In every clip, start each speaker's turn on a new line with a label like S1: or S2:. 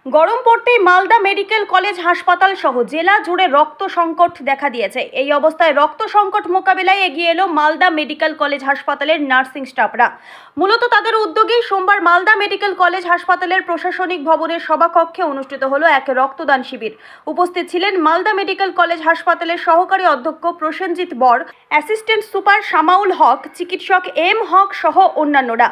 S1: গরম পড়তেই Malda medical college হাসপাতাল সহ জেলা জুড়ে রক্ত সংকট দেখা দিয়েছে। এই অবস্থায় রক্ত সংকট মোকাবিলায় এগিয়ে এলো মালদা মেডিকেল কলেজ হাসপাতালের নার্সিং স্টাফরা। মূলত তাদের উদ্যোগেই সোমবার মালদা মেডিকেল কলেজ হাসপাতালের প্রশাসনিক ভবনের সভাকক্ষে অনুষ্ঠিত হলো এক রক্তদান শিবির। উপস্থিত ছিলেন মালদা মেডিকেল কলেজ হাসপাতালের সহকারী অধ্যক্ষ প্রসেনজিৎ বর, অ্যাসিস্ট্যান্ট সুপার শামাউল হক, চিকিৎসক এম হক সহ অন্যান্যরা।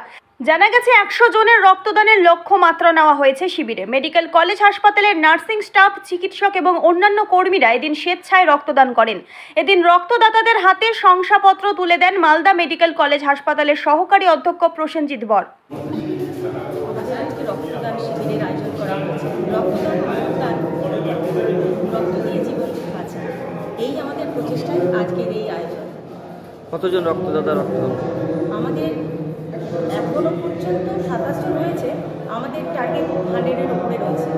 S1: জানা গেছে 100 জনের রক্তদানের লক্ষ্যমাত্রা নেওয়া হয়েছে শিবিরে। মেডিকেল কলেজ হাসপাতালের নার্সিং স্টাফ, চিকিৎসক এবং অন্যান্য কর্মীরা এদিন স্বেচ্ছায় রক্তদান করেন। এদিন রক্তদাতাদের হাতে শংসাপত্র তুলে দেন মালদা মেডিকেল কলেজ হাসপাতালের সহকারী অধ্যক্ষ প্রসেনজিৎ বর।
S2: রক্তদান শিবিরের আয়োজন করা হয়েছে। রক্ত দিয়ে জীবন বাঁচা, এই আমাদের প্রচেষ্টায় আজকের এই আয়োজন।
S3: কতজন রক্তদাতা রক্তদান?
S2: আমাদের এখনো পর্যন্ত 27 জন হয়েছে। আমাদের টার্গেট 100-এর উপরে রয়েছে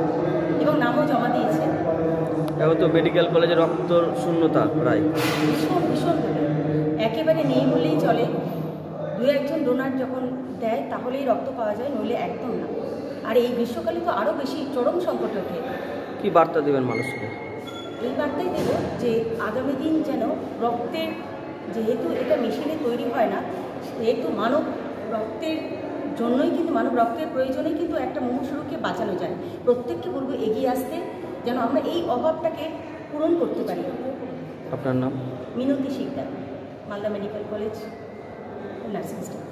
S2: এবং নামও জমা দিয়েছে।
S3: এখন তো মেডিকেল কলেজে রক্ত শূন্যতা প্রায়
S2: ভীষণ একেবারে নেই বললেই চলে। 2-1 জন ডোনার যখন দেয় তাহলেই রক্ত পাওয়া যায়, নইলে একদম না। আর এই গ্রীষ্মকালে তো আরও বেশি চরম সংকট ওঠে।
S3: কি বার্তা দেবেন মানুষকে?
S2: এই বার্তাই দেব যে আগামী দিন যেন রক্তের, যেহেতু এটা মেশিনে তৈরি হয় না, সেহেতু মানব রক্তের জন্যই কিন্তু, মানব রক্তের প্রয়োজনেই কিন্তু একটা মুমূর্ষুকে বাঁচানো যায়। প্রত্যেককে বলবো এগিয়ে আসতে, যেন আমরা এই অভাবটাকে পূরণ করতে পারি।
S3: আপনার নাম?
S2: Minati Sikdar, Malda medical college nursing staff.